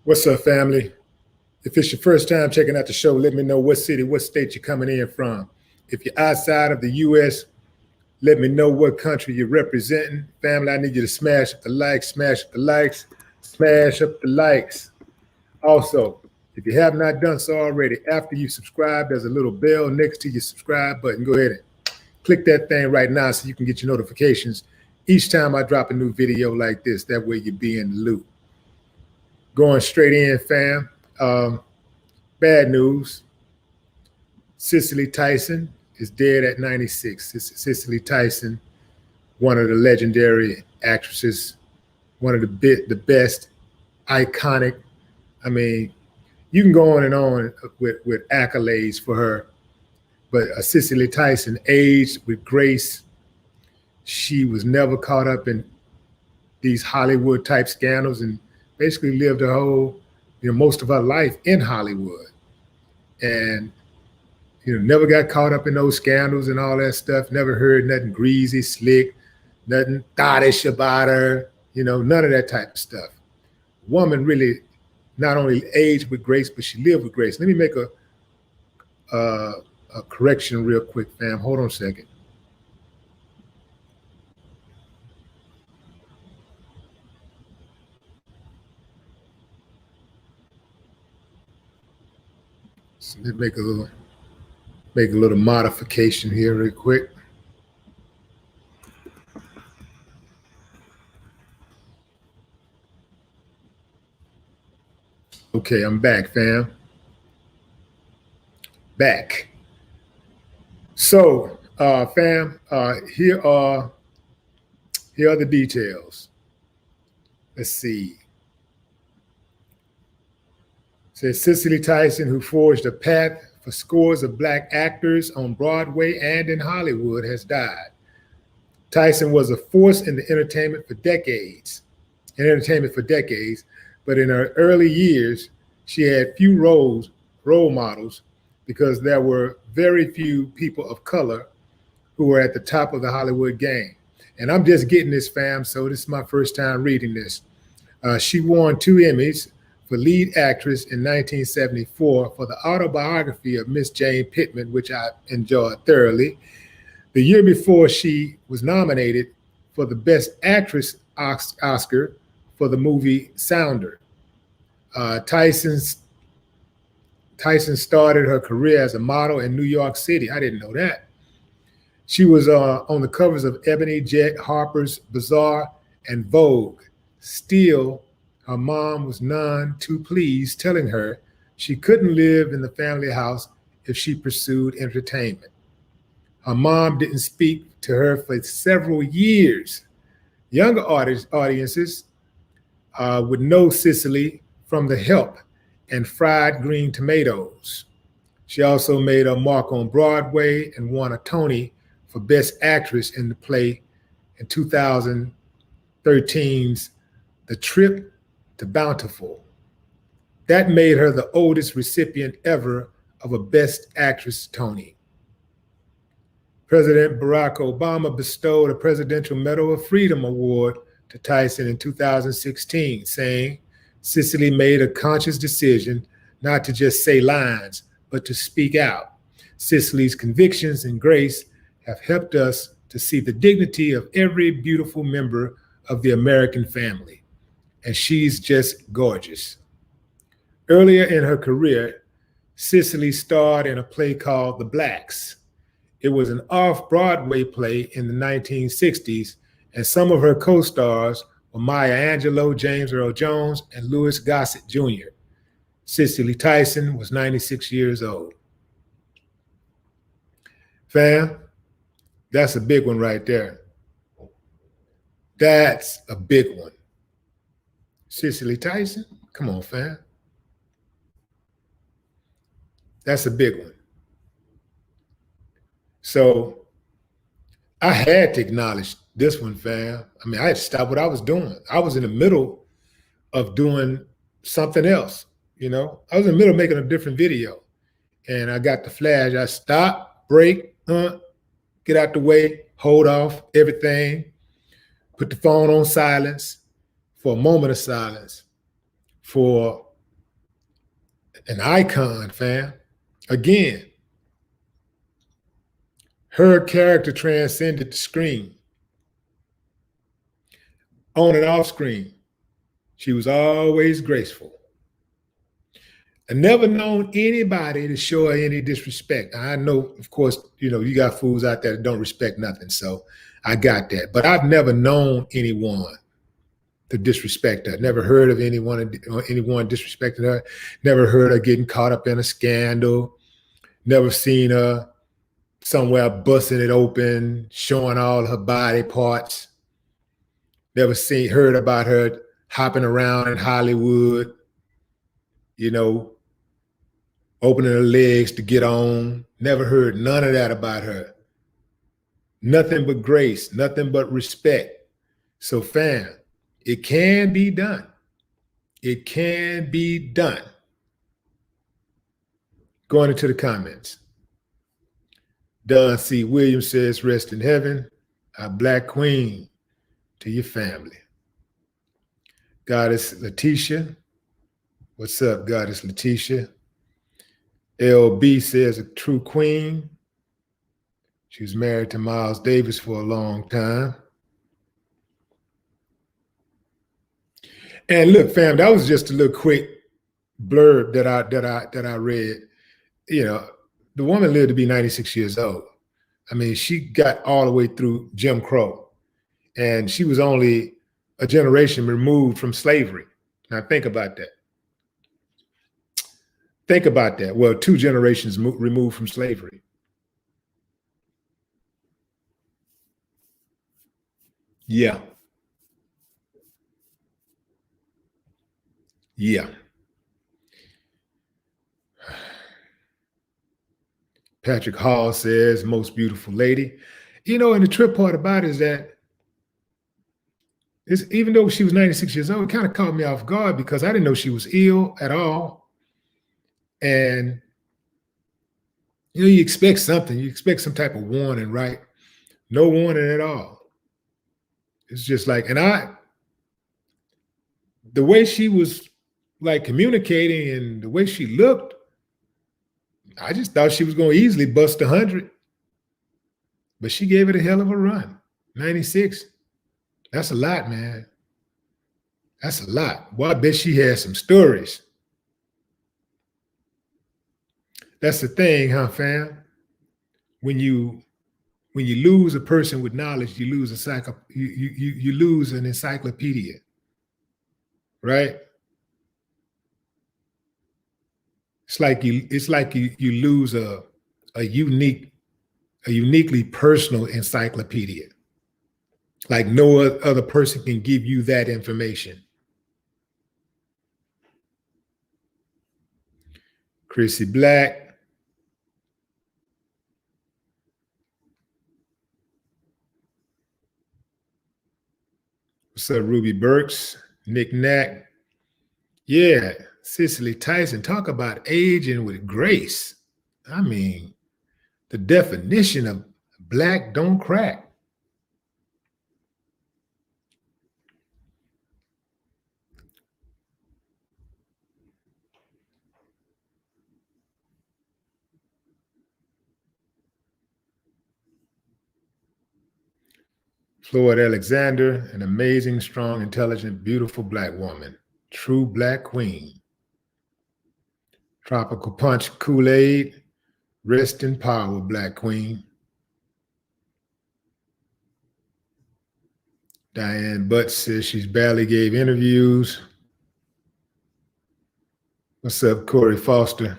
What's up, family? If it's your first time checking out the show, let me know what city, what state you're coming in from. If you're outside of the U.S., let me know what country you're representing. Family, I need you to smash up the likes, smash up the likes, smash up the likes. Also, if you have not done so already, after you subscribe, there's a little bell next to your subscribe button. Go ahead and click that thing right now so you can get your notifications each time I drop a new video like this. That way you'll be in the loop. Going straight in, fam. Bad news. Cicely Tyson is dead at 96. Cicely Tyson, one of the legendary actresses, one of the best, iconic. I mean, you can go on with accolades for her, but Cicely Tyson aged with grace. She was never caught up in these Hollywood type scandals and basically lived her whole, most of her life in Hollywood. And, never got caught up in those scandals and all that stuff. Never heard nothing greasy, slick, nothing thottish about her, none of that type of stuff. Woman really not only aged with grace, but she lived with grace. Let me make a correction real quick, fam. Hold on a second. So let's make a little modification here real quick. Okay, I'm back, fam. Back. So, fam, here are the details. Let's see. Says Cicely Tyson, who forged a path for scores of Black actors on Broadway and in Hollywood, has died. Tyson was a force in the entertainment for decades, but in her early years, she had few role models, because there were very few people of color who were at the top of the Hollywood game. And I'm just getting this, fam, so this is my first time reading this. She won 2 Emmys for lead actress in 1974 for the autobiography of Miss Jane Pittman, which I enjoyed thoroughly. The year before, she was nominated for the Best Actress Oscar for the movie Sounder. Tyson started her career as a model in New York City. I didn't know that. She was on the covers of Ebony, Jet, Harper's Bazaar, and Vogue. Still, her mom was none too pleased, telling her she couldn't live in the family house if she pursued entertainment. Her mom didn't speak to her for several years. Younger audiences would know Cicely from The Help and Fried Green Tomatoes. She also made a mark on Broadway and won a Tony for Best Actress in the play in 2013's The Trip to Bountiful. That made her the oldest recipient ever of a Best Actress Tony. President Barack Obama bestowed a Presidential Medal of Freedom Award to Tyson in 2016, saying, "Cicely made a conscious decision not to just say lines, but to speak out. Cicely's convictions and grace have helped us to see the dignity of every beautiful member of the American family. And she's just gorgeous." Earlier in her career, Cicely starred in a play called The Blacks. It was an off-Broadway play in the 1960s, and some of her co-stars were Maya Angelou, James Earl Jones, and Louis Gossett Jr. Cicely Tyson was 96 years old. Fam, that's a big one right there. That's a big one. Cicely Tyson, come on, fam. That's a big one. So I had to acknowledge this one, fam. I mean, I had to stop what I was doing. I was in the middle of doing something else, I was in the middle of making a different video, and I got the flash. I stopped, break, get out the way, hold off everything, put the phone on silence for a moment of silence for An icon, fam. Again, her character transcended the screen. On and off screen, she was always graceful. I never known anybody to show her any disrespect. I know, of course, you got fools out there that don't respect nothing. So I got that. But I've never known anyone to disrespect her. Never heard of anyone disrespecting her. Never heard her getting caught up in a scandal. Never seen her somewhere busting it open, showing all her body parts. Never heard about her hopping around in Hollywood, opening her legs to get on. Never heard none of that about her. Nothing but grace, nothing but respect. So fam, it can be done. It can be done. Going into the comments. Don C. Williams says, rest in heaven, our Black queen, to your family. Goddess Letitia. What's up, Goddess Letitia? LB says, a true queen. She was married to Miles Davis for a long time. And look, fam, that was just a little quick blurb that I read. The woman lived to be 96 years old. I mean, she got all the way through Jim Crow, and she was only a generation removed from slavery. Now think about that. Think about that. Well, 2 generations removed from slavery. Yeah. Yeah. Patrick Hall says, most beautiful lady. And the trip part about it is that even though she was 96 years old, it kind of caught me off guard because I didn't know she was ill at all. And, you expect something. You expect some type of warning, right? No warning at all. It's just like, the way she was like communicating and the way she looked, I just thought she was going to easily bust 100. But she gave it a hell of a run. 96. That's a lot, man. That's a lot. Well, I bet she had some stories. That's the thing, huh, fam? When you lose a person with knowledge, you lose you lose an encyclopedia, right? It's like you lose a uniquely personal encyclopedia. Like no other person can give you that information. Chrissy Black. What's up, Ruby Burks? Nick Knack. Yeah, Cicely Tyson. Talk about aging with grace. I mean, the definition of black don't crack. Floyd Alexander, an amazing, strong, intelligent, beautiful black woman. True black queen. Tropical Punch Kool-Aid. Rest in power, black queen. Diane Butts says she's barely gave interviews. What's up, Corey Foster?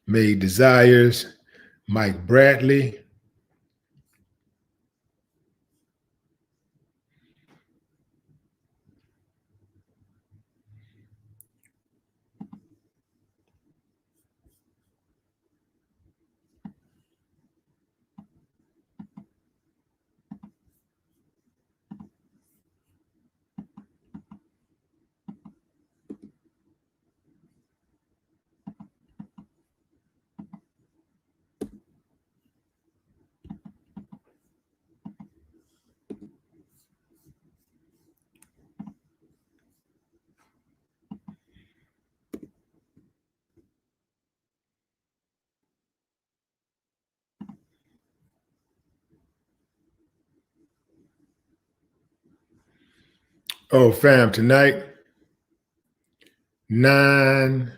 Made Desires. Mike Bradley. Oh, fam, tonight, 9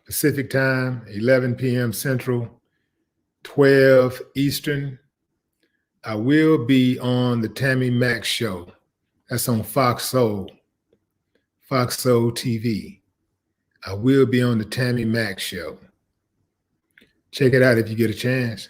Pacific time, 11 p.m. Central, 12 Eastern. I will be on the Tammy Mack Show. That's on Fox Soul TV. I will be on the Tammy Mack Show. Check it out if you get a chance.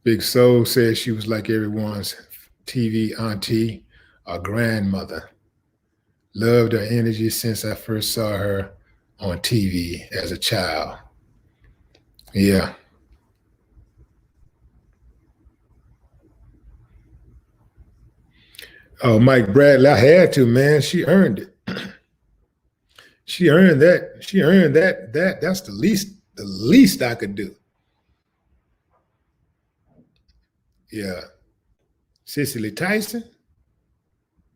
Big Soul says she was like everyone's TV auntie or grandmother. Loved her energy since I first saw her on TV as a child. Yeah. Oh, Mike Bradley, I had to, man. She earned it. She earned that. She earned that. That's the least I could do. Yeah. Cicely Tyson,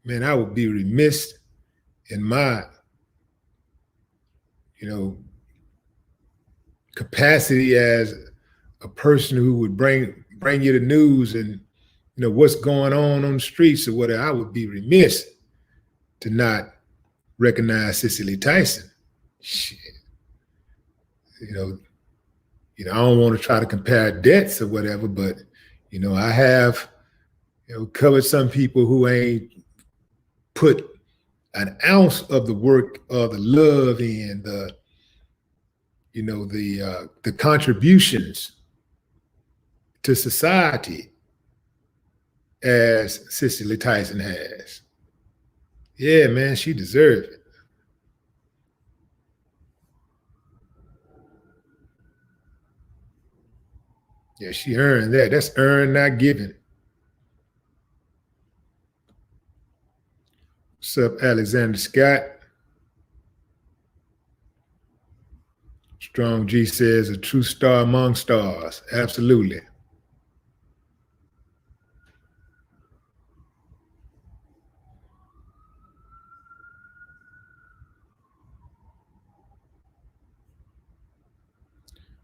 man, I would be remiss in my, capacity as a person who would bring you the news and what's going on the streets or whatever. I would be remiss to not recognize Cicely Tyson. Shit. I don't want to try to compare debts or whatever, but I have covered some people who ain't put an ounce of the work or the love in the contributions to society as Cicely Tyson has. Yeah, man, she deserved it. Yeah, she earned that. That's earned, not given. What's up, Alexander Scott? Strong G says, a true star among stars. Absolutely.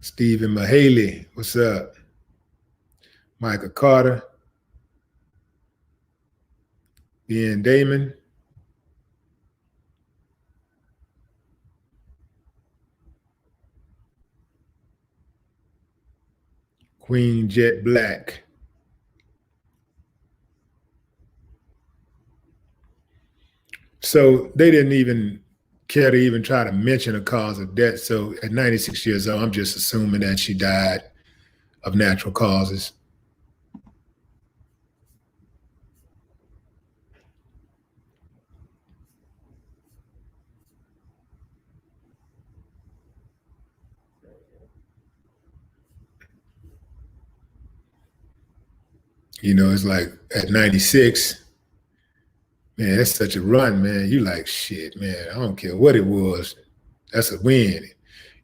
Stephen Mahaley, what's up? Michael Carter. Ian Damon. Queen Jet Black. So they didn't even care to even try to mention a cause of death. So at 96 years old, I'm just assuming that she died of natural causes. It's like at 96, man, that's such a run, man. You like, shit, man, I don't care what it was. That's a win.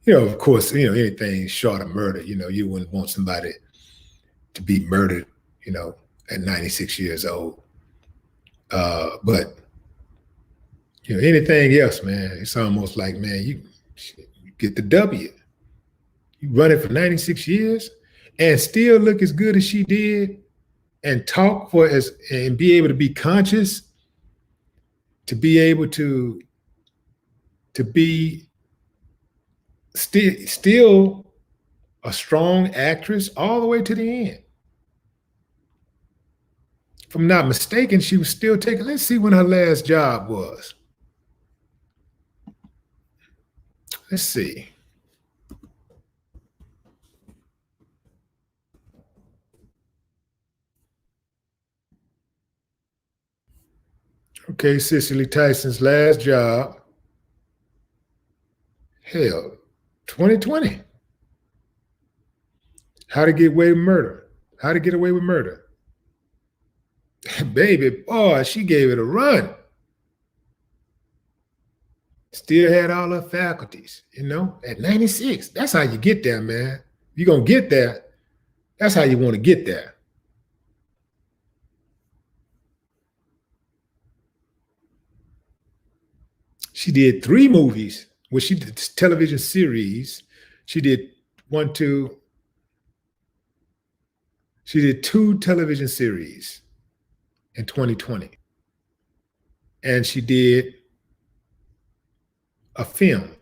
Of course, anything short of murder, you wouldn't want somebody to be murdered, at 96 years old. But, anything else, man, it's almost like, man, you get the W. You run it for 96 years and still look as good as she did and talk and be able to be conscious, to be able to be still a strong actress all the way to the end. If I'm not mistaken, she was still taking, let's see when her last job was. Let's see. Okay, Cicely Tyson's last job. Hell, 2020. How to Get Away with Murder. How to Get Away with Murder. Baby, boy, she gave it a run. Still had all her faculties, at 96. That's how you get there, man. You're going to get there. That's how you want to get there. She did 3 movies. Well, she did television series. She did 1, 2. She did 2 television series in 2020. And she did a film.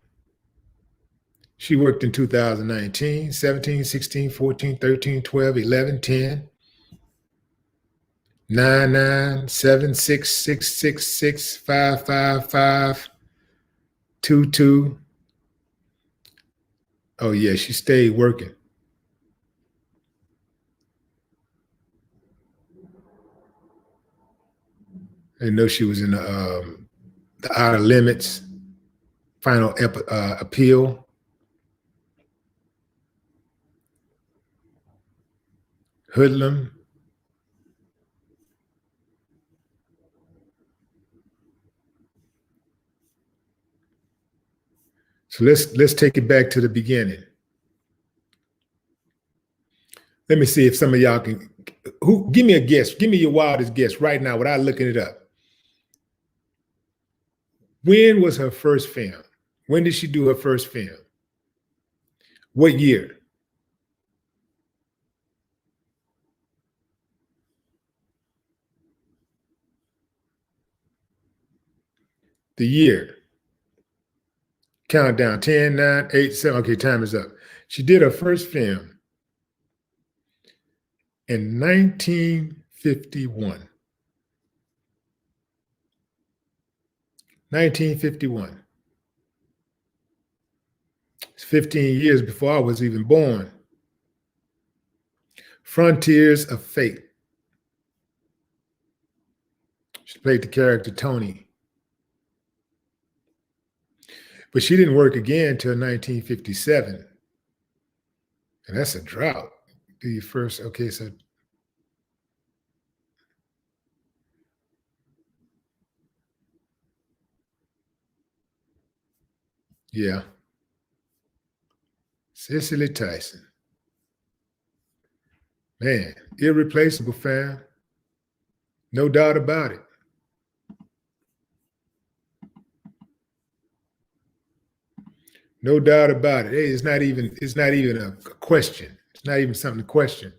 She worked in 2019, 17, 16, 14, 13, 12, 11, 10, 9, 9, 7, 6, 6, 6, 6, 5, 5, 5, 2, 2. Oh, yeah, she stayed working. I didn't know she was in the Outer Limits, Final Appeal. Hoodlum. So let's take it back to the beginning. Let me see if some of y'all can. Give me a guess. Give me your wildest guess right now without looking it up. When was her first film? When did she do her first film? What year? The year. Countdown. 10, 9, 8, 7. Okay, time is up. She did her first film in 1951. 1951. It's 15 years before I was even born. Frontiers of Fate. She played the character Tony. But she didn't work again until 1957. And that's a drought. Do you first, okay, so. Yeah. Cicely Tyson. Man, irreplaceable, fam. No doubt about it. No doubt about it. Hey, it's not even a question. It's not even something to question.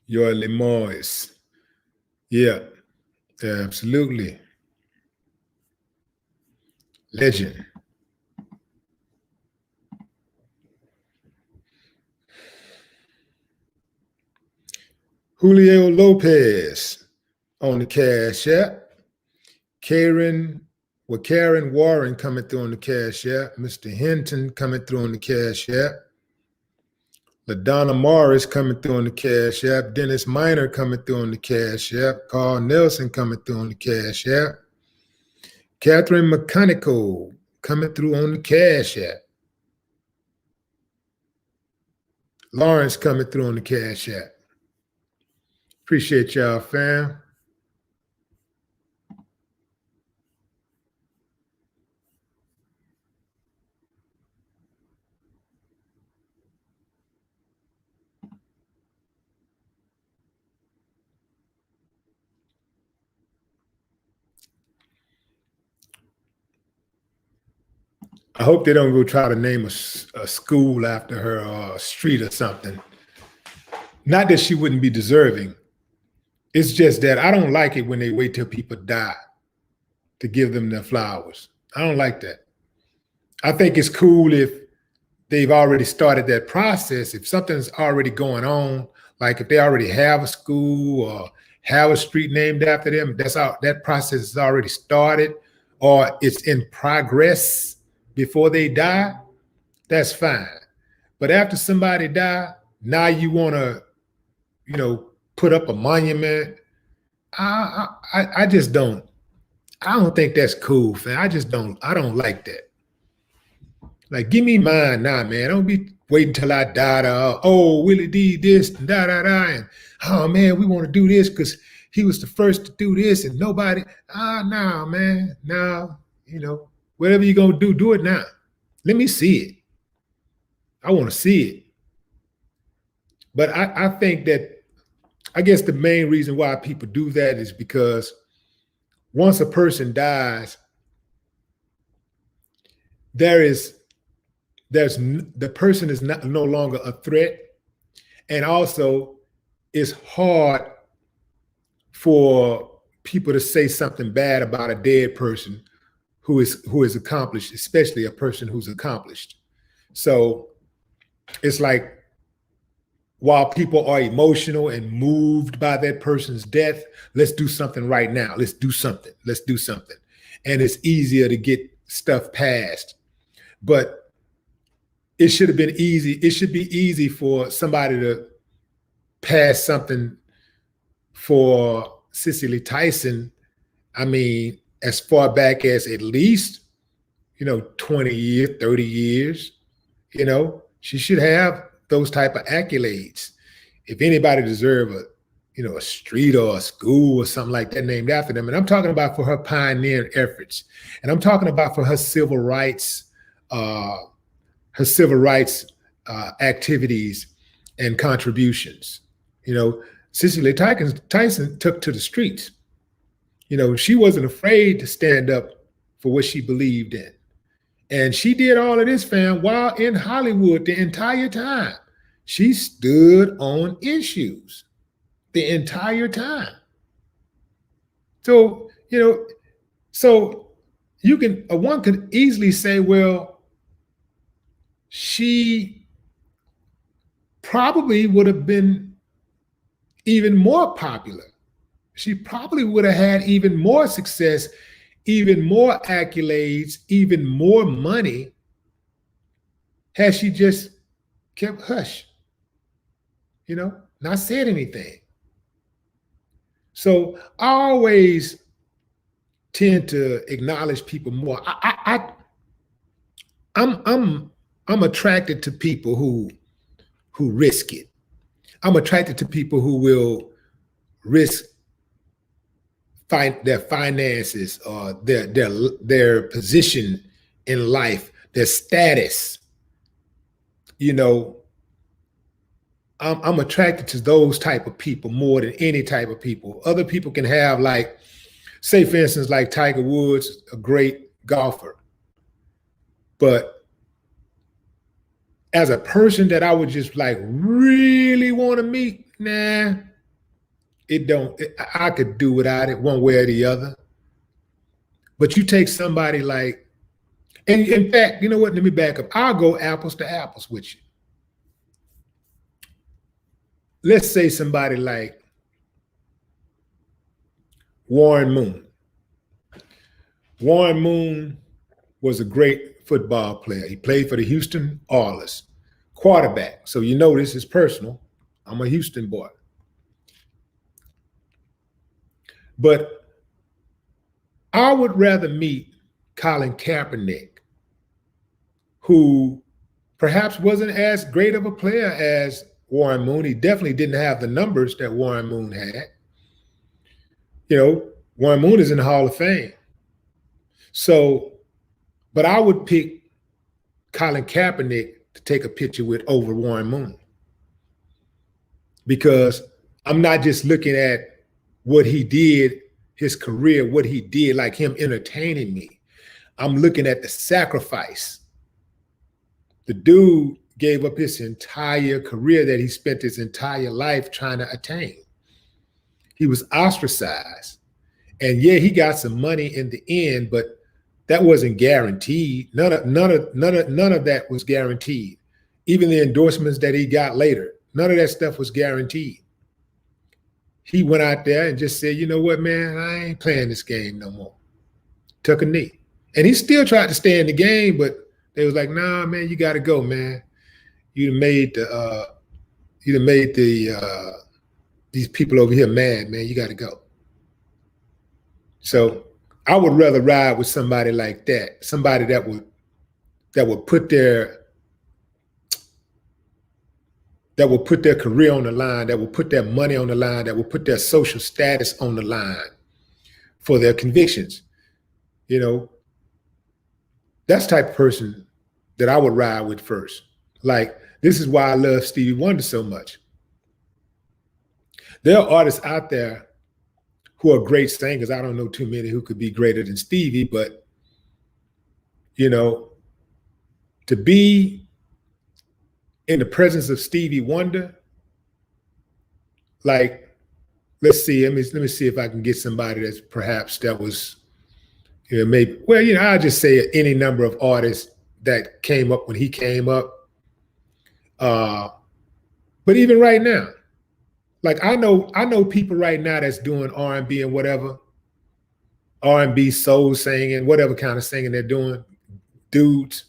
Your Lemoyes. Yeah, absolutely. Legend. Julio Lopez on the Cash App. Karen Warren coming through on the Cash App. Mr. Hinton coming through on the Cash App. LaDonna Morris coming through on the Cash App. Dennis Miner coming through on the Cash App. Carl Nelson coming through on the Cash App. Catherine Mechanical coming through on the Cash App. Lawrence coming through on the Cash App. Appreciate y'all, fam. I hope they don't go try to name a school after her or a street or something. Not that she wouldn't be deserving. It's just that I don't like it when they wait till people die to give them their flowers. I don't like that. I think it's cool if they've already started that process. If something's already going on, like if they already have a school or have a street named after them, that process is already started or it's in progress before they die, that's fine. But after somebody die, now you want to, put up a monument. I just don't. I don't think that's cool, fam. I don't like that. Like, give me mine now, man. Don't be waiting till I die to, Willie D this and and oh man, we want to do this because he was the first to do this and nobody. No, man. No, Whatever you're gonna do it now. Let me see it. I want to see it. But I think that, I guess the main reason why people do that is because once a person dies, the person is no longer a threat. And also it's hard for people to say something bad about a dead person who is accomplished, especially a person who's accomplished. So it's like, while people are emotional and moved by that person's death, let's do something right now. Let's do something. And it's easier to get stuff passed. But it should have been easy. It should be easy for somebody to pass something for Cicely Tyson. I mean, as far back as at least, 20 years, 30 years, she should have those type of accolades. If anybody deserve a street or a school or something like that named after them. And I'm talking about for her pioneering efforts. And I'm talking about for her civil rights activities and contributions. Cicely Tyson took to the streets. She wasn't afraid to stand up for what she believed in. And she did all of this, fam, while in Hollywood the entire time. She stood on issues the entire time. So, one could easily say, well, she probably would have been even more popular. She probably would have had even more success, even more accolades, even more money, had she just kept hush, not said anything. So I always tend to acknowledge people more. I'm attracted to people who risk it. I'm attracted to people who will risk their finances or their position in life, their status. I'm attracted to those type of people more than any type of people. Other people can have, like, say for instance, like Tiger Woods, a great golfer. But as a person that I would just like really want to meet, nah, I could do without it one way or the other. But you take somebody like, and in fact, you know what, let me back up. I'll go apples to apples with you. Let's say somebody like Warren Moon. Warren Moon was a great football player. He played for the Houston Oilers, quarterback. So this is personal. I'm a Houston boy. But I would rather meet Colin Kaepernick, who perhaps wasn't as great of a player as Warren Moon. He definitely didn't have the numbers that Warren Moon had. Warren Moon is in the Hall of Fame. So, but I would pick Colin Kaepernick to take a picture with over Warren Moon, because I'm not just looking at what he did, his career, what he did, like him entertaining me. I'm looking at the sacrifice. The dude gave up his entire career that he spent his entire life trying to attain. He was ostracized. And yeah, he got some money in the end, but that wasn't guaranteed. None of that was guaranteed. Even the endorsements that he got later, none of that stuff was guaranteed. He went out there and just said, you know what, man, I ain't playing this game no more. Took a knee. And he still tried to stay in the game, but they was like, nah, man, you got to go, man. You made these people over here mad, man. You got to go. So I would rather ride with somebody like that, somebody that would put their career on the line, that would put their money on the line, that would put their social status on the line for their convictions. That's the type of person that I would ride with first. Like, this is why I love Stevie Wonder so much. There are artists out there who are great singers. I don't know too many who could be greater than Stevie, but, you know, to be in the presence of Stevie Wonder, like, let's see, let me see if I can get somebody that's perhaps that was, you know, maybe, well, you know, I'll just say any number of artists that came up when he came up. But even right now, like I know people right now that's doing R&B and whatever, R&B, soul singing, whatever kind of singing they're doing, dudes.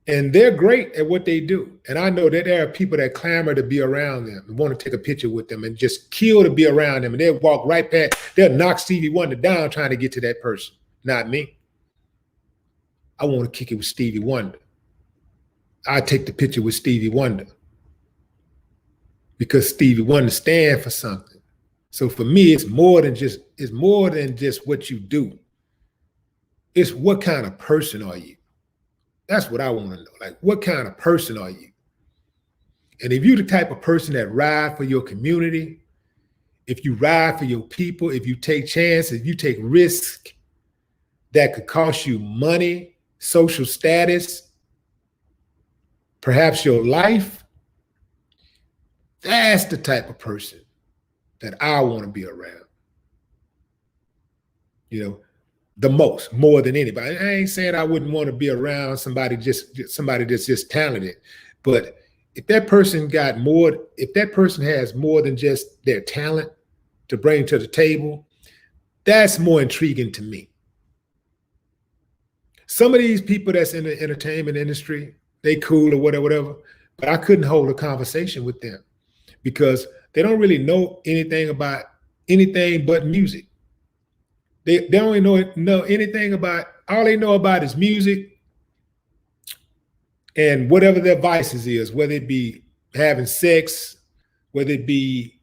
And they're great at what they do. And I know that there are people that clamor to be around them and want to take a picture with them and just kill to be around them. And they'll walk right past, they'll knock Stevie Wonder down trying to get to that person. Not me. I want to kick it with Stevie Wonder. I take the picture with Stevie Wonder because Stevie Wonder stands for something. So for me, it's more than just what you do. It's what kind of person are you? That's what I want to know. Like, what kind of person are you? And if you're the type of person that ride for your community, if you ride for your people, if you take chances, if you take risks that could cost you money, social status, perhaps your life, that's the type of person that I want to be around. You know, the most, more than anybody. I ain't saying I wouldn't want to be around somebody that's just talented, but if that person has more than just their talent to bring to the table, that's more intriguing to me. Some of these people that's in the entertainment industry, they cool or whatever, but I couldn't hold a conversation with them because they don't really know anything about anything but music. They don't know anything about, all they know about is music and whatever their vices is, whether it be having sex, whether it be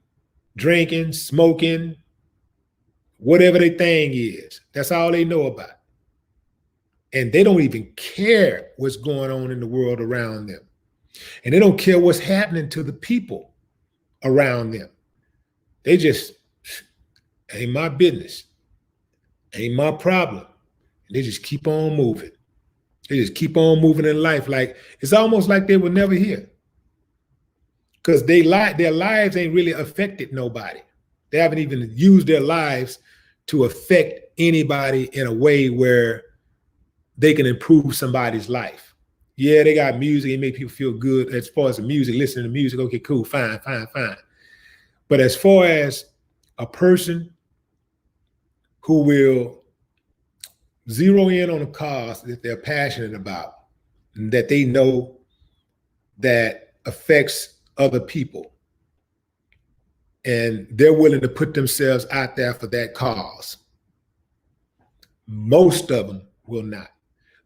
drinking, smoking, whatever their thing is. That's all they know about. And they don't even care what's going on in the world around them. And they don't care what's happening to the people around them. They just, ain't my business. Ain't my problem. And they just keep on moving. They just keep on moving in life. Like, it's almost like they were never here. Because their lives ain't really affected nobody. They haven't even used their lives to affect anybody in a way where they can improve somebody's life. Yeah, they got music and make people feel good as far as the music, listening to music. Okay, cool, fine. But as far as a person who will zero in on a cause that they're passionate about, and that they know that affects other people, and they're willing to put themselves out there for that cause, most of them will not.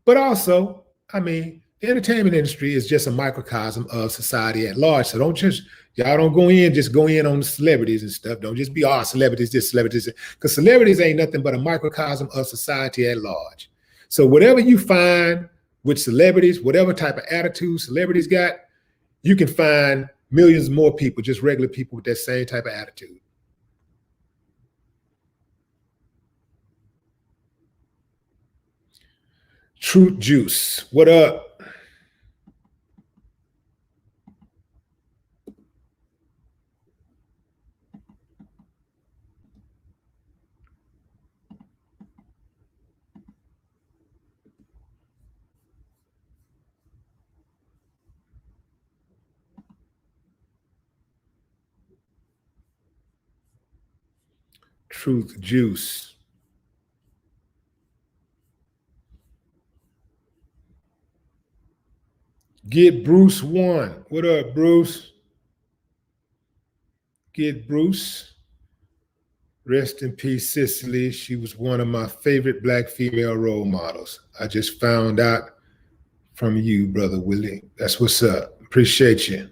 But also, I mean, the entertainment industry is just a microcosm of society at large. So y'all don't go in on the celebrities and stuff. Don't just be, celebrities, this, celebrities, because celebrities ain't nothing but a microcosm of society at large. So whatever you find with celebrities, whatever type of attitude celebrities got, you can find millions more people, just regular people with that same type of attitude. Truth Juice, what up? Truth Juice. Get Bruce one. What up, Bruce? Get Bruce. Rest in peace, Cicely. She was one of my favorite Black female role models. I just found out from you, Brother Willie. That's what's up. Appreciate you.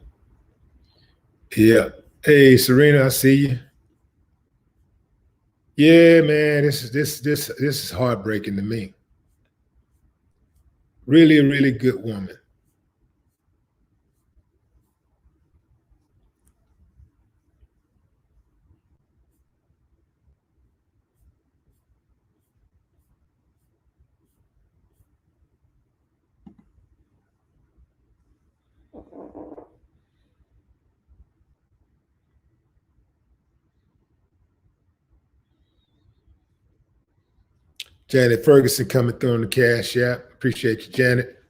Yeah. Hey, Serena, I see you. Yeah, man, this is heartbreaking to me. Really, a really good woman. Janet Ferguson coming through on the Cash App. Appreciate you, Janet.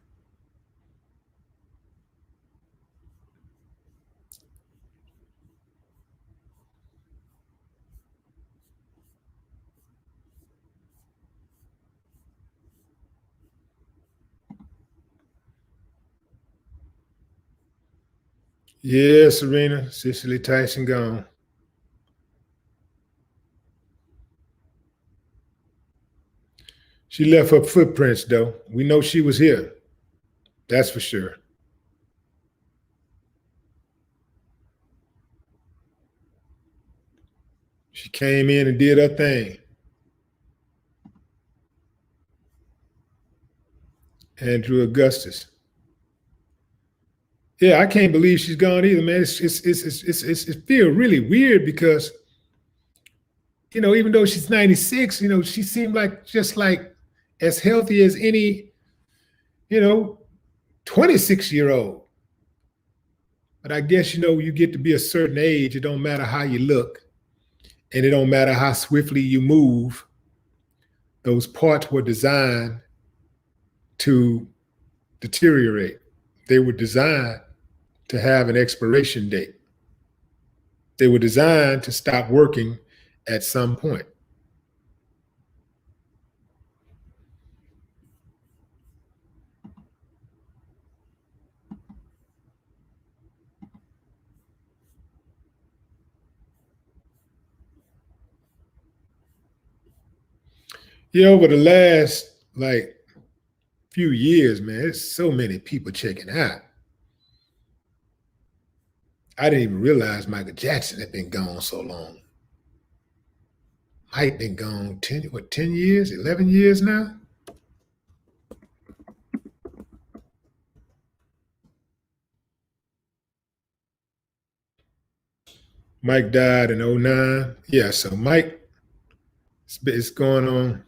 Yeah, Serena. Cicely Tyson gone. She left her footprints, though. We know she was here. That's for sure. She came in and did her thing. Andrew Augustus. Yeah, I can't believe she's gone either, man. It feels really weird because, even though she's 96, she seemed like just like as healthy as any, you know, 26-year-old. But I guess, you get to be a certain age. It don't matter how you look, and it don't matter how swiftly you move. Those parts were designed to deteriorate. They were designed to have an expiration date. They were designed to stop working at some point. Over the last few years, man, there's so many people checking out. I didn't even realize Michael Jackson had been gone so long. Mike been gone 10 years, 11 years now? Mike died in '09. Yeah, so Mike, it's going on.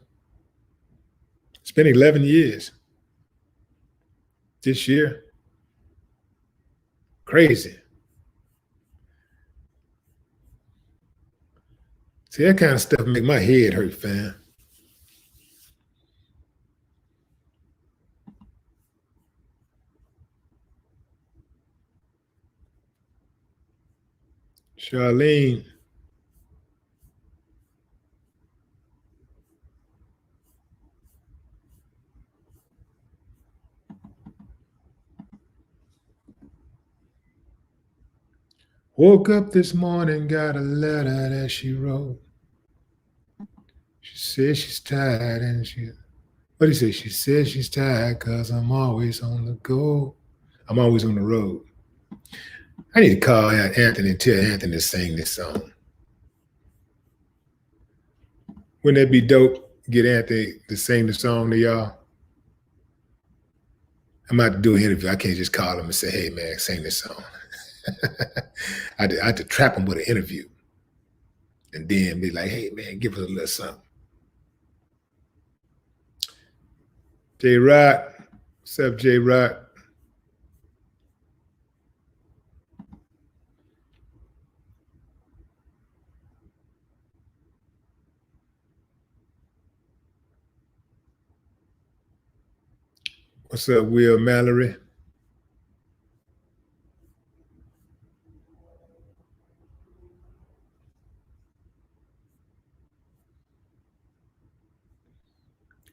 It's been 11 years this year. Crazy. See, that kind of stuff make my head hurt, fam. Charlene. Woke up this morning, got a letter that she wrote. She says she's tired and what do you say? She says she's tired because I'm always on the go. I'm always on the road. I need to call out Anthony and tell Anthony to sing this song. Wouldn't that be dope? Get Anthony to sing the song to y'all. I'm about to do an interview. I can't just call him and say, hey, man, sing this song. I had to trap him with an interview and then be like, hey, man, give us a little something. J Rock. What's up, J Rock? What's up, Will Mallory?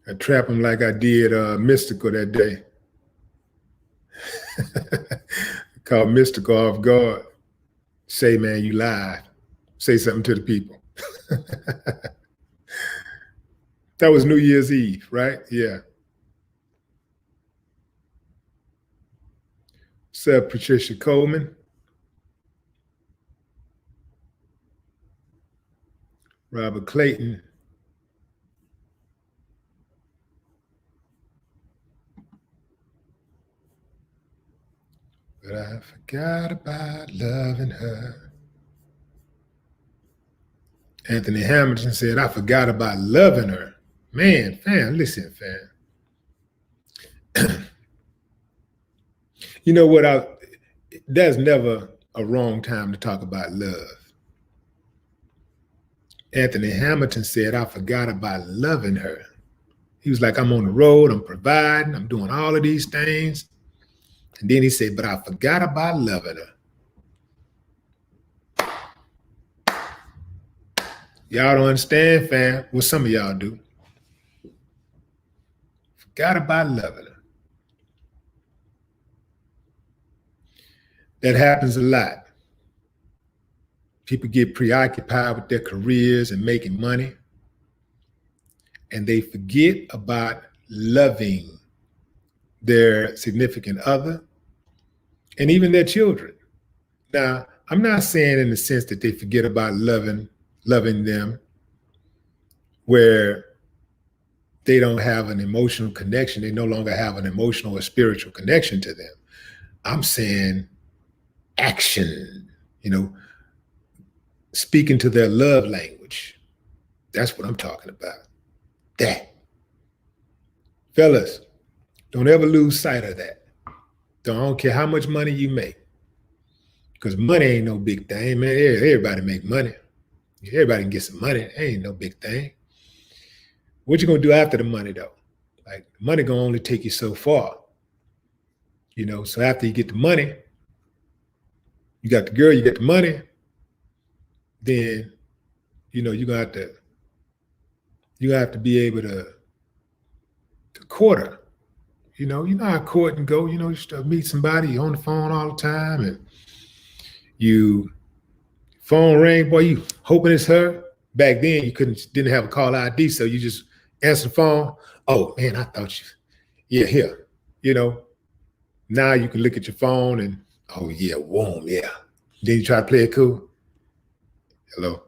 I trap him like I did Mystical that day. Called Mystical off guard. Say, man, you lied. Say something to the people. That was New Year's Eve, right? Yeah. What's up, Patricia Coleman? Robert Clayton. But I forgot about loving her. Anthony Hamilton said, I forgot about loving her. Man, fam, listen, fam. You know what? There's never a wrong time to talk about love. Anthony Hamilton said, I forgot about loving her. He was like, I'm on the road, I'm providing, I'm doing all of these things. And then he said, but I forgot about loving her. Y'all don't understand, fam. Well, some of y'all do. Forgot about loving her. That happens a lot. People get preoccupied with their careers and making money, and they forget about loving their significant other and even their children. Now, I'm not saying in the sense that they forget about loving them where they don't have an emotional connection. They no longer have an emotional or spiritual connection to them. I'm saying action, speaking to their love language. That's what I'm talking about. That. Fellas, don't ever lose sight of that. I don't care how much money you make. Because money ain't no big thing, man. Everybody make money. Everybody can get some money. It ain't no big thing. What you gonna do after the money, though? Like, money gonna only take you so far. So after you get the money, you got the girl, you get the money, then, you're gonna have to be able to court her. You know how courting go. You start meet somebody, you're on the phone all the time, and you phone ring, boy, you hoping it's her. Back then, you didn't have a call ID, so you just answer the phone. Oh man, I thought you, yeah, here. Now you can look at your phone and, oh yeah, warm, yeah. Then you try to play it cool. Hello.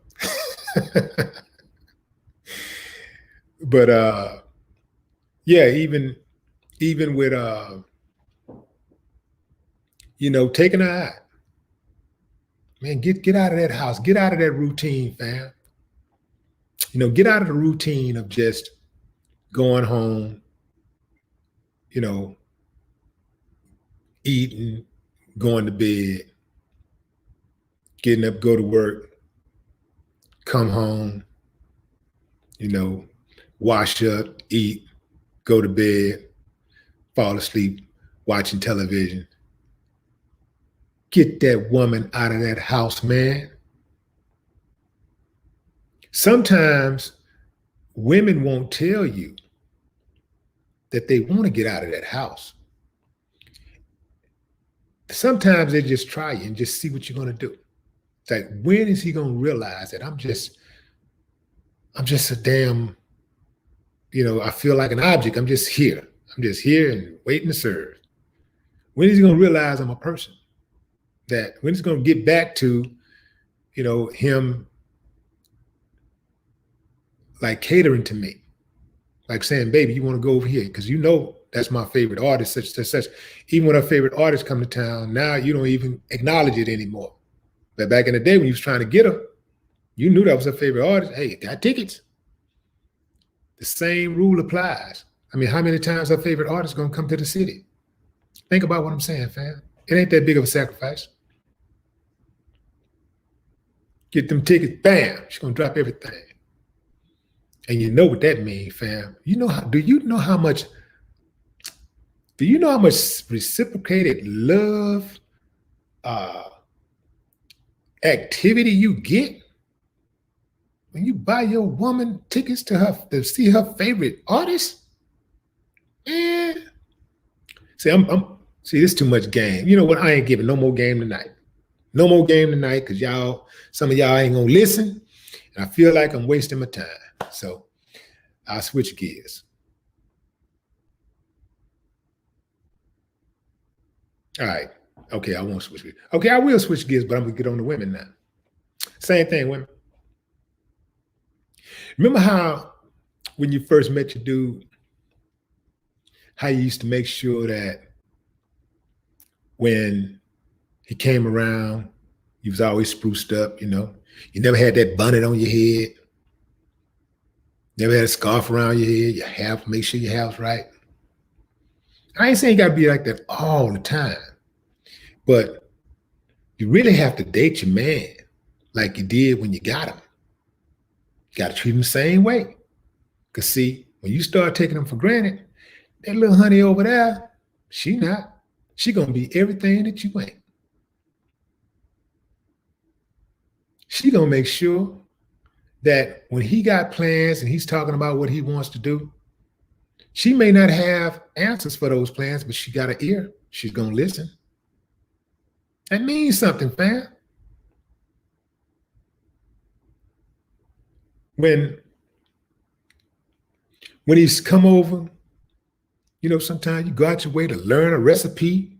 But yeah, even with taking her out. Man, get out of that house. Get out of that routine, fam. Get out of the routine of just going home, eating, going to bed, getting up, go to work, come home, wash up, eat, go to bed, fall asleep, watching television. Get that woman out of that house, man. Sometimes women won't tell you that they want to get out of that house. Sometimes they just try you and just see what you're going to do. It's like, when is he going to realize that I'm just a damn, I feel like an object. I'm just here. I'm just here and waiting to serve. When is he going to realize I'm a person? That when it's going to get back to, him like catering to me, like saying, baby, you want to go over here? Because that's my favorite artist, such. Even when our favorite artists come to town, now you don't even acknowledge it anymore. But back in the day when you was trying to get her, you knew that was her favorite artist. Hey, got tickets. The same rule applies. I mean, how many times our favorite artist going to come to the city? Think about what I'm saying, fam. It ain't that big of a sacrifice. Get them tickets, bam, she's going to drop everything. And you know what that means, fam. Do you know how much reciprocated love, activity you get when you buy your woman tickets to see her favorite artist? Man. See, this is too much game. You know what? I ain't giving no more game tonight. No more game tonight, because some of y'all ain't gonna listen. And I feel like I'm wasting my time. So I'll switch gears. All right. Okay, I won't switch gears. Okay, I will switch gears, but I'm gonna get on the women now. Same thing, women. Remember how when you first met your dude, how you used to make sure that when he came around, you was always spruced up, you know. You never had that bonnet on your head. Never had a scarf around your head. Your hair, make sure your hair's right. I ain't saying you gotta be like that all the time, but you really have to date your man like you did when you got him. You gotta treat him the same way. Cause see, when you start taking him for granted, that little honey over there, she not. She gonna be everything that you ain't. She gonna make sure that when he got plans and he's talking about what he wants to do, she may not have answers for those plans, but she got an ear. She's gonna listen. That means something, fam. When he's come over, you know, sometimes you go out your way to learn a recipe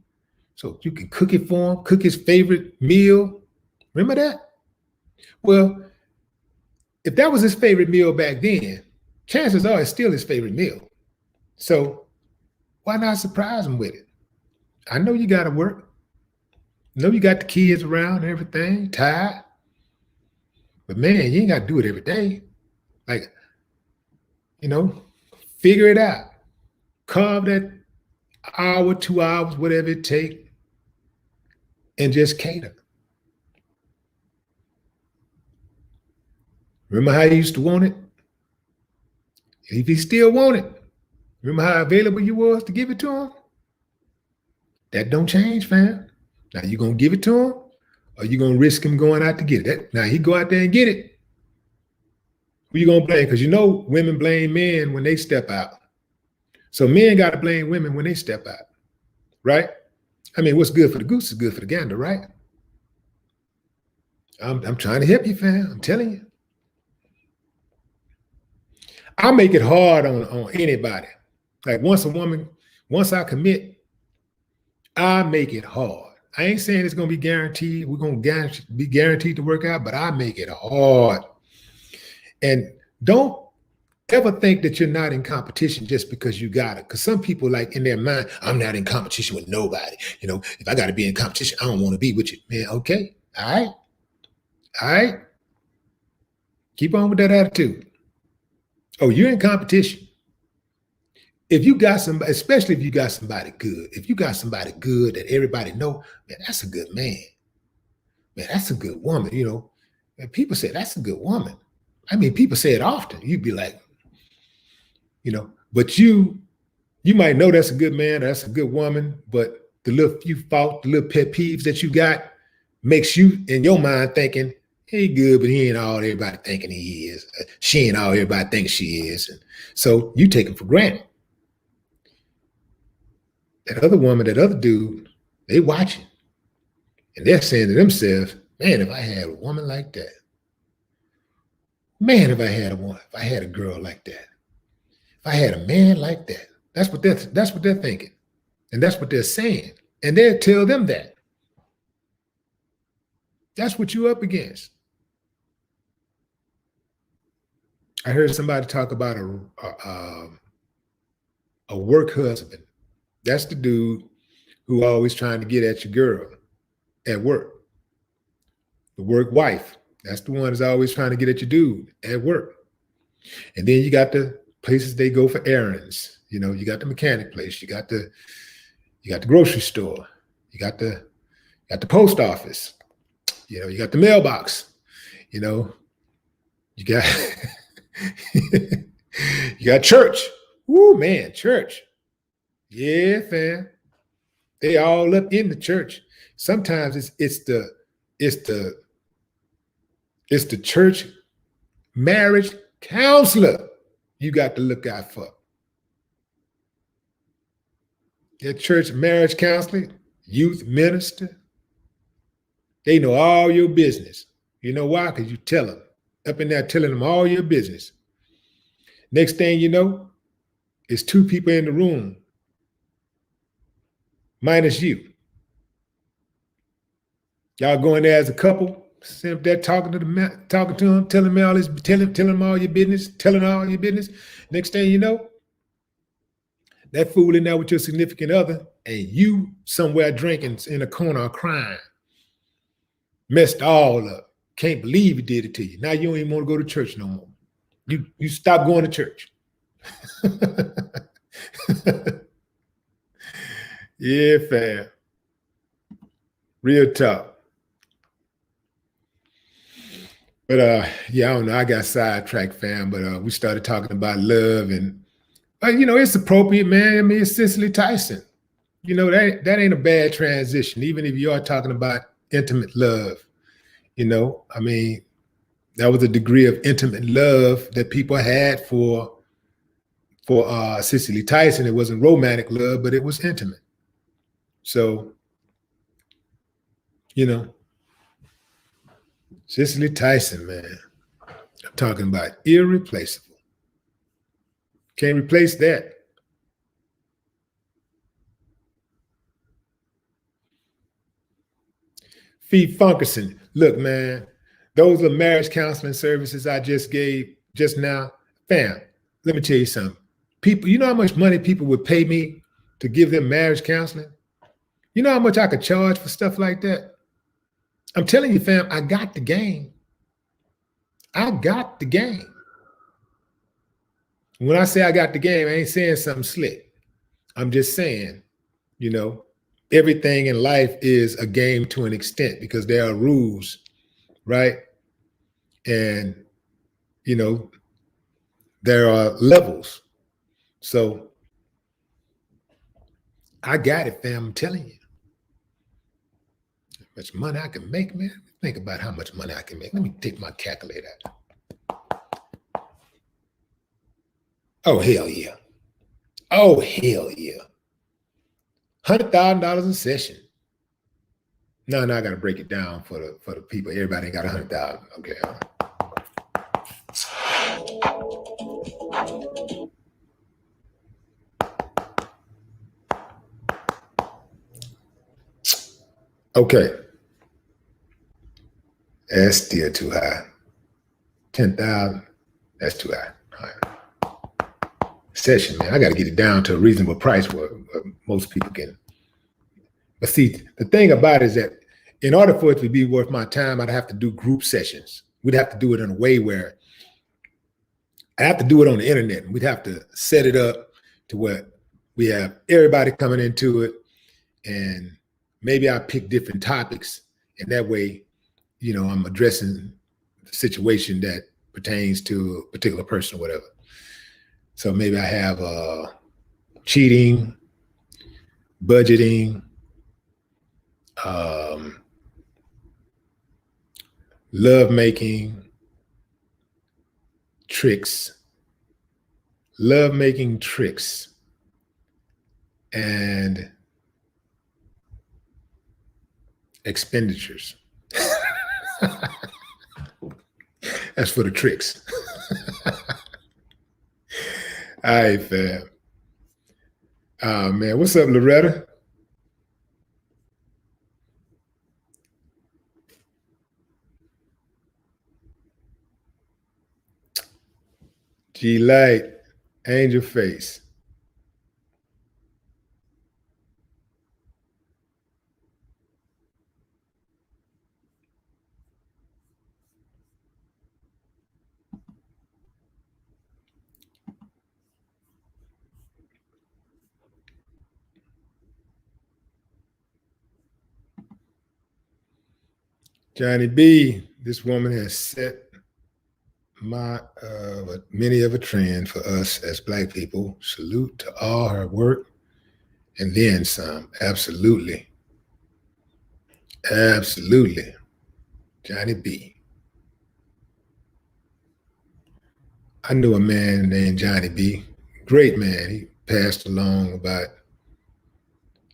so you can cook it for him, cook his favorite meal. Remember that? Well, if that was his favorite meal back then, chances are it's still his favorite meal. So why not surprise him with it? I know you got to work. I know you got the kids around and everything, tired. But man, you ain't got to do it every day. Like, you know, figure it out. Carve that hour, 2 hours, whatever it takes, and just cater. Remember how you used to want it? If he still want it, remember how available you was to give it to him? That don't change, fam. Now you gonna give it to him, or you gonna risk him going out to get it? Now he go out there and get it. Who you gonna blame? Because you know women blame men when they step out. So men gotta blame women when they step out, right? I mean, what's good for the goose is good for the gander, right? I'm trying to help you, fam. I'm telling you. I make it hard on anybody. Like once I commit, I make it hard. I ain't saying it's gonna be guaranteed. We're gonna be guaranteed to work out, but I make it hard. And don't ever think that you're not in competition just because you got it. Because some people, like in their mind, I'm not in competition with nobody. You know, if I got to be in competition, I don't want to be with you. Man, okay, all right. Keep on with that attitude. Oh, you're in competition. If you got somebody, especially if you got somebody good, if you got somebody good that everybody know, man, that's a good man. Man, that's a good woman, you know. And people say, that's a good woman. I mean, people say it often. You'd be like, you know, but you might know that's a good man, or that's a good woman, but the little few faults, the little pet peeves that you got makes you, in your mind, thinking, he good, but he ain't all everybody thinking he is. She ain't all everybody thinks she is. And so you take him for granted. That other woman, that other dude, they watching. And they're saying to themselves, man, if I had a woman like that. Man, if I had a girl like that. If I had a man like that. That's what they're thinking. And that's what they're saying. And they'll tell them that. That's what you're up against. I heard somebody talk about a work husband. That's the dude who always trying to get at your girl at work. The work wife. That's the one that's always trying to get at your dude at work. And then you got the places they go for errands. You know, you got the mechanic place. You got the grocery store. You got the post office. You know, you got the mailbox. You know, you got you got church. Woo, man, church. Yeah, fam. They all up in the church. Sometimes it's the church marriage counselor you got to look out for. That church marriage counselor, youth minister, they know all your business. You know why? Because you tell them. Up in there telling them all your business. Next thing you know, it's two people in the room, minus you. Y'all go in there as a couple, Sitting up there talking to him, telling me all this, telling him all your business, telling all your business. Next thing you know, that fool in there with your significant other, and you somewhere drinking in a corner crying, messed all up. Can't believe he did it to you. Now you don't even want to go to church no more. You stop going to church. Yeah, fam. Real talk. But yeah, I don't know. I got sidetracked, fam. But we started talking about love, and it's appropriate, man. I mean, it's Cicely Tyson. That ain't a bad transition, even if you are talking about intimate love. I mean, that was a degree of intimate love that people had for Cicely Tyson. It wasn't romantic love, but it was intimate. So, Cicely Tyson, man, I'm talking about irreplaceable. Can't replace that. Fee Funkerson, look, man, those are marriage counseling services I just gave just now. Fam, let me tell you something. People, you know how much money people would pay me to give them marriage counseling? You know how much I could charge for stuff like that? I'm telling you, fam, I got the game. I got the game. When I say I got the game, I ain't saying something slick. I'm just saying, everything in life is a game to an extent because there are rules, right? And, there are levels. So I got it, fam. I'm telling you. How much money I can make, man. Think about how much money I can make. Let me take my calculator out. Oh, hell yeah. Oh, hell yeah. $100,000 a session. No, I got to break it down for the people. Everybody ain't got 100,000. Okay. Okay. That's still too high. 10,000. That's too high. All right. Session, man. I got to get it down to a reasonable price where most people can. But see, the thing about it is that in order for it to be worth my time, I'd have to do group sessions. We'd have to do it in a way where I have to do it on the internet. We'd have to set it up to where we have everybody coming into it, and maybe I pick different topics, and that way, I'm addressing the situation that pertains to a particular person or whatever. So maybe I have cheating, budgeting, love making, tricks, and expenditures. That's for the tricks. All right, fam. Oh, man. What's up, Loretta? G Light, Angel Face. Johnny B, this woman has set many of a trend for us as Black people. Salute to all her work and then some. Absolutely. Absolutely. Johnny B. I knew a man named Johnny B. Great man. He passed along about,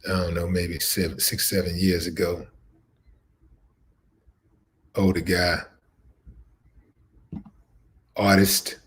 I don't know, maybe 7 years ago. Older guy, artist.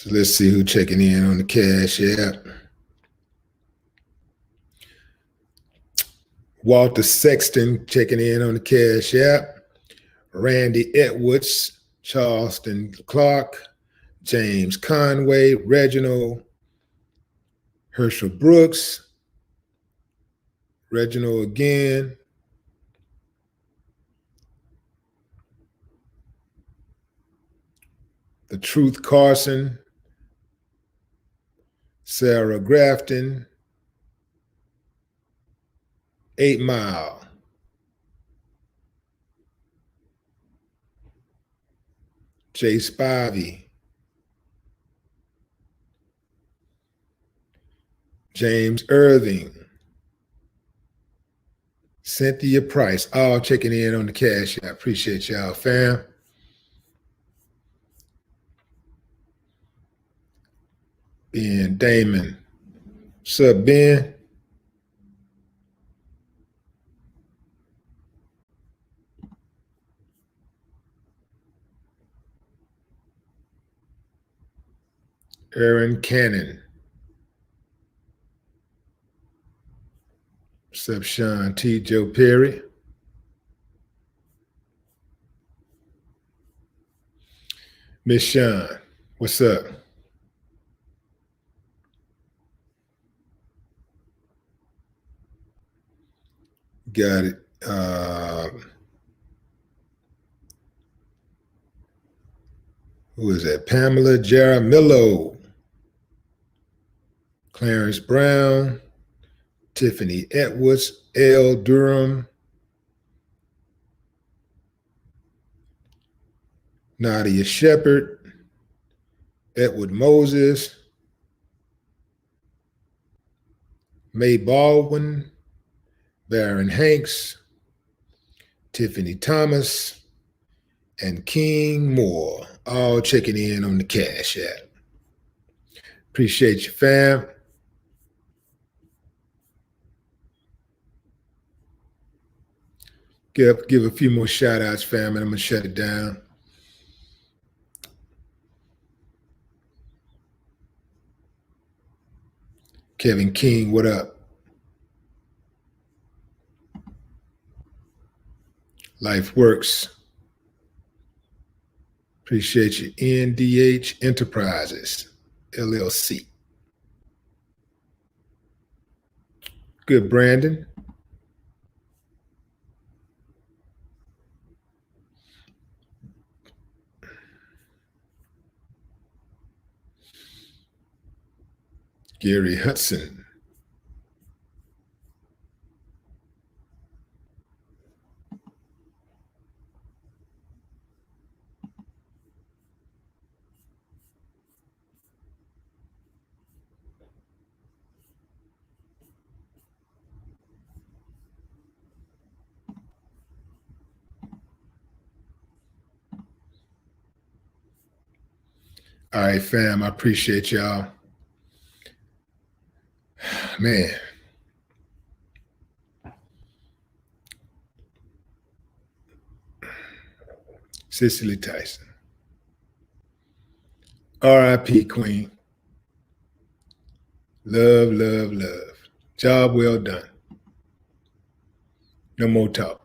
So let's see who's checking in on the Cash App. Walter Sexton checking in on the Cash App. Randy Edwards, Charleston Clark, James Conway, Reginald, Herschel Brooks, Reginald again, The Truth Carson, Sarah Grafton, 8 Mile, Jay Spivey, James Irving, Cynthia Price, all checking in on the Cash. I appreciate y'all, fam. Ben Damon. What's up, Ben? Aaron Cannon. What's up, Sean T. Joe Perry? Miss Sean, what's up? Got it. Who is that? Pamela Jaramillo, Clarence Brown, Tiffany Edwards, L. Durham, Nadia Shepard, Edward Moses, May Baldwin, Baron Hanks, Tiffany Thomas, and King Moore, all checking in on the Cash App. Appreciate you, fam. Give a few more shout outs, fam, and I'm going to shut it down. Kevin King, what up? Life Works. Appreciate you. NDH Enterprises, LLC. Good, Brandon. Gary Hudson. All right, fam, I appreciate y'all. Man. Cicely Tyson. R.I.P. Queen. Love, love, love. Job well done. No more talk.